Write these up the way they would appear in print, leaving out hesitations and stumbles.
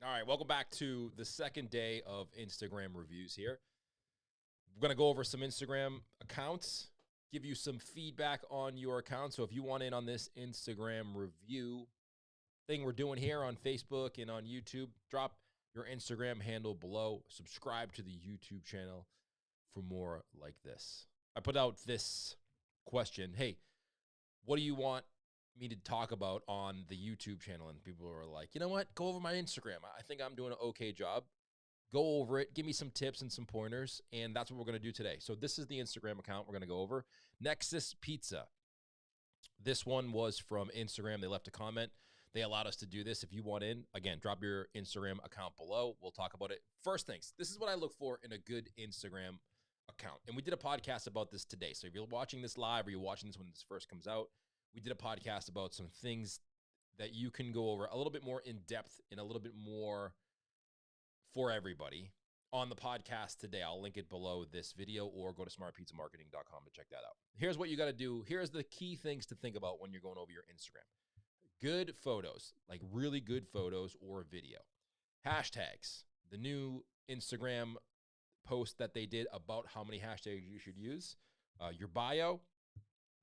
All right, welcome back to the second day of Instagram reviews here. We're going to go over some Instagram accounts, give you some feedback on your account. So if you want in on this Instagram review thing we're doing here on Facebook and on YouTube, drop your Instagram handle below. Subscribe to the YouTube channel for more like this. I put out this question, hey, what do you want me to talk about on the YouTube channel? And people are like, you know what? Go over my Instagram. I think I'm doing an okay job. Go over it. Give me some tips and some pointers. And that's what we're going to do today. So this is the Instagram account we're going to go over. Nexus Pizza. This one was from Instagram. They left a comment. They allowed us to do this. If you want in, again, drop your Instagram account below. We'll talk about it. First things, this is what I look for in a good Instagram account. And we did a podcast about this today. So if you're watching this live or you're watching this when this first comes out, we did a podcast about some things that you can go over a little bit more in depth and a little bit more for everybody on the podcast today. I'll link it below this video or go to smartpizzamarketing.com to check that out. Here's what you got to do. Here's the key things to think about when you're going over your Instagram. Good photos, like really good photos or video. Hashtags, the new Instagram post that they did about how many hashtags you should use. Your bio.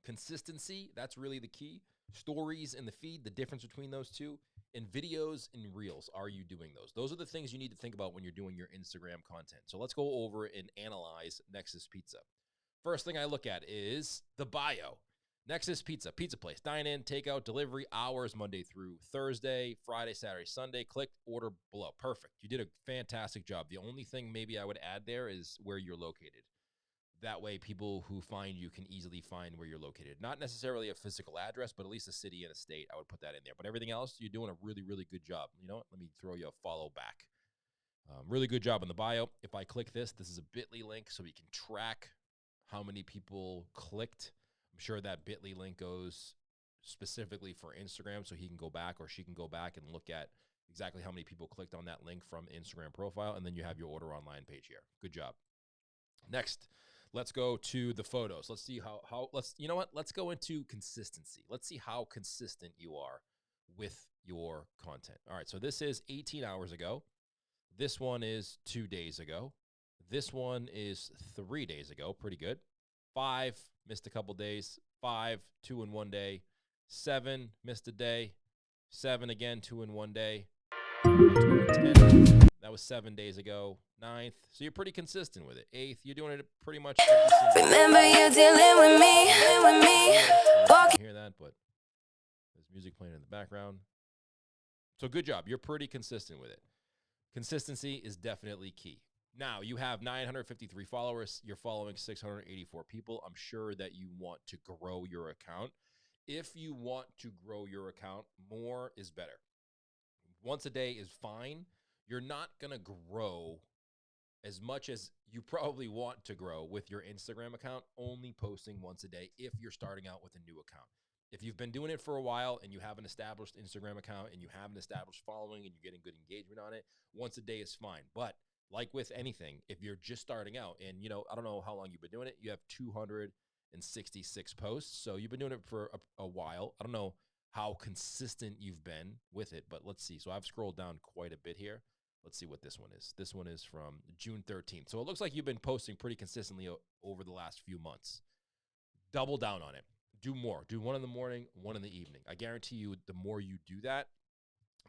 Consistency, that's really the key. Stories in the feed, the difference between those two. And videos and reels, are you doing those? Those are the things you need to think about when you're doing your Instagram content. So let's go over and analyze Nexus Pizza. First thing I look at is the bio. Nexus Pizza, pizza place, dine-in, takeout, delivery, hours, Monday through Thursday, Friday, Saturday, Sunday. Click order below. Perfect. You did a fantastic job. The only thing maybe I would add there is where you're located. That way, people who find you can easily find where you're located. Not necessarily a physical address, but at least a city and a state. I would put that in there. But everything else, you're doing a really, really good job. You know what? Let me throw you a follow back. Really good job in the bio. If I click this is a bit.ly link so we can track how many people clicked. I'm sure that bit.ly link goes specifically for Instagram so he can go back or she can go back and look at exactly how many people clicked on that link from Instagram profile. And then you have your order online page here. Good job. Next. Let's go to the photos. Let's see let's go into consistency. Let's see how consistent you are with your content. All right, so this is 18 hours ago. This one is 2 days ago. This one is 3 days ago. Pretty good. 5, missed a couple days. 5, 2 in 1 day. 7, missed a day. 7 again, 2 in 1 day. 10, that was 7 days ago. 9th, so you're pretty consistent with it. 8th, you're doing it pretty much every single day. Remember you dealing with me. I hear that, but there's music playing in the background. So good job. You're pretty consistent with it. Consistency is definitely key. Now, you have 953 followers. You're following 684 people. I'm sure that you want to grow your account. If you want to grow your account, more is better. Once a day is fine. You're not going to grow as much as you probably want to grow with your Instagram account, only posting once a day if you're starting out with a new account. If you've been doing it for a while and you have an established Instagram account and you have an established following and you're getting good engagement on it, once a day is fine. But like with anything, if you're just starting out and, I don't know how long you've been doing it, you have 266 posts. So you've been doing it for a while. I don't know how consistent you've been with it, but let's see. So I've scrolled down quite a bit here. Let's see what this one is. This one is from June 13th. So it looks like you've been posting pretty consistently over the last few months. Double down on it. Do more. Do one in the morning, one in the evening. I guarantee you the more you do that,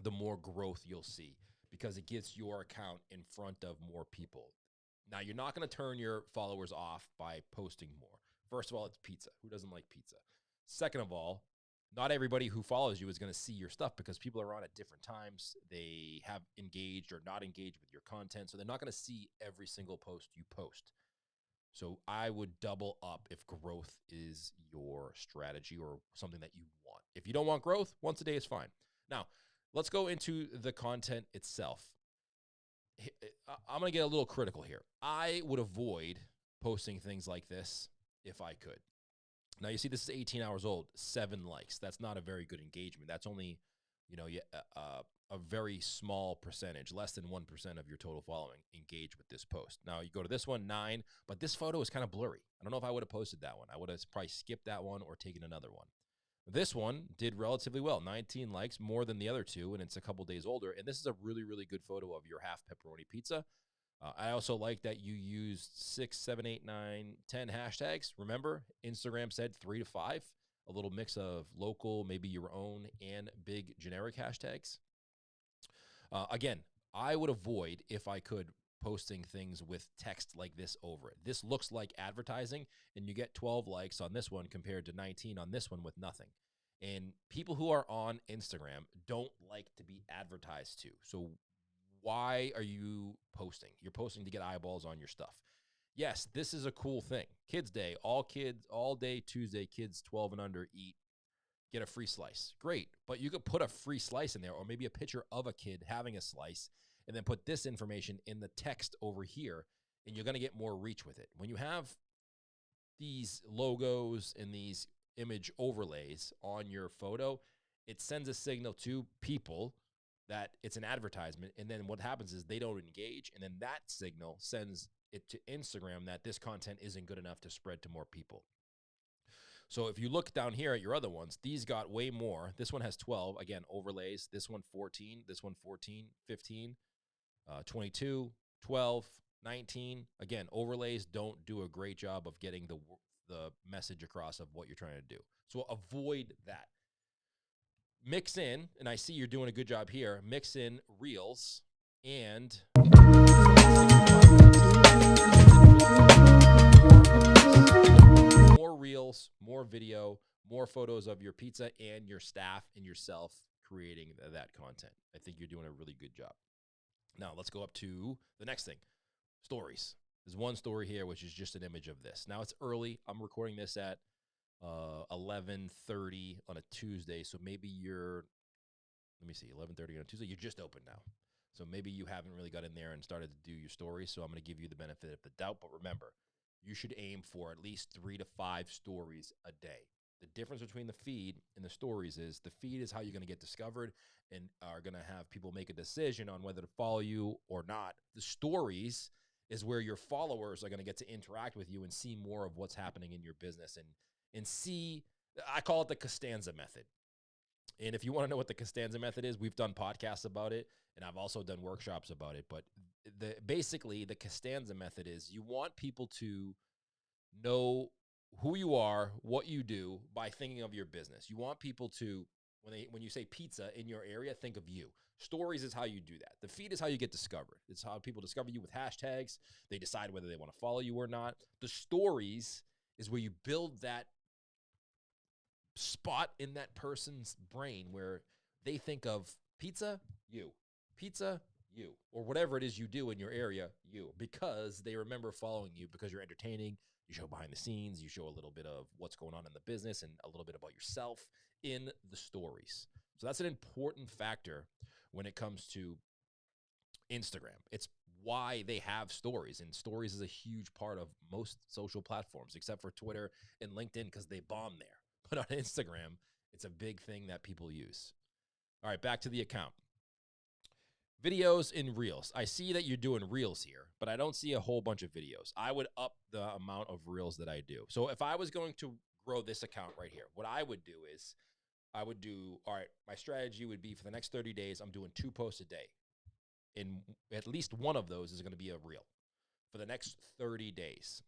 the more growth you'll see because it gets your account in front of more people. Now, you're not going to turn your followers off by posting more. First of all, it's pizza. Who doesn't like pizza? Second of all, not everybody who follows you is going to see your stuff because people are on at different times. They have engaged or not engaged with your content. So they're not going to see every single post you post. So I would double up if growth is your strategy or something that you want. If you don't want growth, once a day is fine. Now, let's go into the content itself. I'm going to get a little critical here. I would avoid posting things like this if I could. Now, you see, this is 18 hours old, 7 likes. That's not a very good engagement. That's only, a very small percentage, less than 1% of your total following engage with this post. Now, you go to this one, 9, but this photo is kind of blurry. I don't know if I would have posted that one. I would have probably skipped that one or taken another one. This one did relatively well, 19 likes, more than the other two, and it's a couple days older. And this is a really, really good photo of your half pepperoni pizza. I also like that you used 6, 7, 8, 9, 10 hashtags. Remember, Instagram said 3 to 5, a little mix of local, maybe your own, and big generic hashtags. Again, I would avoid, if I could, posting things with text like this over it. This looks like advertising, and you get 12 likes on this one compared to 19 on this one with nothing. And people who are on Instagram don't like to be advertised to. So why are you posting? You're posting to get eyeballs on your stuff. Yes, this is a cool thing. Kids Day, all kids, all day Tuesday, kids 12 and under eat, get a free slice. Great, but you could put a free slice in there, or maybe a picture of a kid having a slice, and then put this information in the text over here, and you're going to get more reach with it. When you have these logos and these image overlays on your photo, it sends a signal to people that it's an advertisement, and then what happens is they don't engage, and then that signal sends it to Instagram that this content isn't good enough to spread to more people. So if you look down here at your other ones, these got way more. This one has 12, again, overlays. This one 14, this one 14, 15, 22, 12, 19. Again, overlays don't do a great job of getting the message across of what you're trying to do. So avoid that. Mix in, and I see you're doing a good job here, mix in reels and more reels, more video, more photos of your pizza and your staff and yourself creating that content. I think you're doing a really good job. Now, let's go up to the next thing, stories. There's one story here, which is just an image of this. Now, it's early. I'm recording this at 11:30 on a Tuesday, so maybe you're, let me see, 11:30 on a Tuesday. You're just open now. So maybe you haven't really got in there and started to do your stories, so I'm going to give you the benefit of the doubt. But remember, you should aim for at least 3 to 5 stories a day. The difference between the feed and the stories is the feed is how you're going to get discovered and are going to have people make a decision on whether to follow you or not. The stories is where your followers are going to get to interact with you and see more of what's happening in your business and see, I call it the Costanza method. And if you want to know what the Costanza method is, we've done podcasts about it, and I've also done workshops about it. But basically, the Costanza method is you want people to know who you are, what you do by thinking of your business. You want people to, when you say pizza in your area, think of you. Stories is how you do that. The feed is how you get discovered. It's how people discover you with hashtags. They decide whether they want to follow you or not. The stories is where you build that spot in that person's brain where they think of pizza, you, or whatever it is you do in your area, you, because they remember following you because you're entertaining. You show behind the scenes, you show a little bit of what's going on in the business and a little bit about yourself in the stories. So that's an important factor when it comes to Instagram. It's why they have stories, and stories is a huge part of most social platforms except for Twitter and LinkedIn because they bomb there. But on Instagram, it's a big thing that people use. All right, back to the account. Videos and reels. I see that you're doing reels here, but I don't see a whole bunch of videos. I would up the amount of reels that I do. So if I was going to grow this account right here, what I would do is I would do, all right, my strategy would be for the next 30 days, I'm doing 2 posts a day. And at least one of those is going to be a reel for the next 30 days.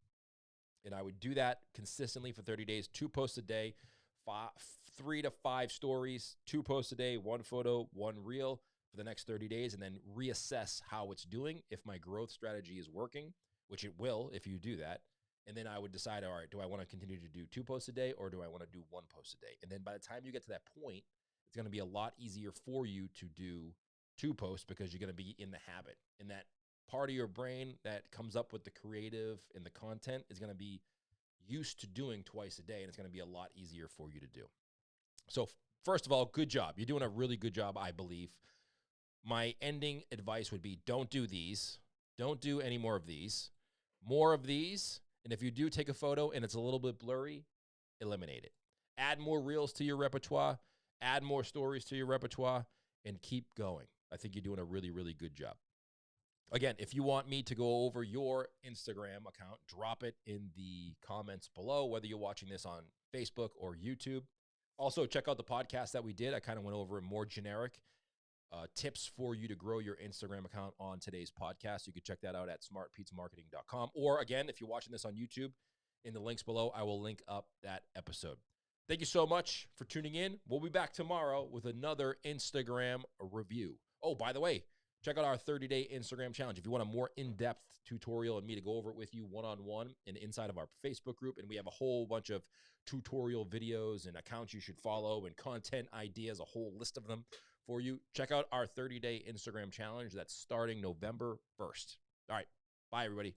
And I would do that consistently for 30 days, 2 posts a day, 3 to 5 stories, 2 posts a day, 1 photo, 1 reel for the next 30 days, and then reassess how it's doing. If my growth strategy is working, which it will if you do that, and then I would decide, all right, do I want to continue to do 2 posts a day or do I want to do 1 post a day? And then by the time you get to that point, it's going to be a lot easier for you to do 2 posts because you're going to be in the habit. And that part of your brain that comes up with the creative and the content is going to be used to doing twice a day, and it's going to be a lot easier for you to do. So first of all, good job. You're doing a really good job, I believe. My ending advice would be don't do these. Don't do any more of these. More of these, and if you do take a photo and it's a little bit blurry, eliminate it. Add more reels to your repertoire, add more stories to your repertoire, and keep going. I think you're doing a really, really good job. Again, if you want me to go over your Instagram account, drop it in the comments below, whether you're watching this on Facebook or YouTube. Also, check out the podcast that we did. I kind of went over more generic tips for you to grow your Instagram account on today's podcast. You can check that out at smartpizzamarketing.com. Or again, if you're watching this on YouTube, in the links below, I will link up that episode. Thank you so much for tuning in. We'll be back tomorrow with another Instagram review. Oh, by the way, check out our 30-day Instagram challenge. If you want a more in-depth tutorial and me to go over it with you one-on-one and inside of our Facebook group, and we have a whole bunch of tutorial videos and accounts you should follow and content ideas, a whole list of them for you. Check out our 30-day Instagram challenge that's starting November 1st. All right. Bye, everybody.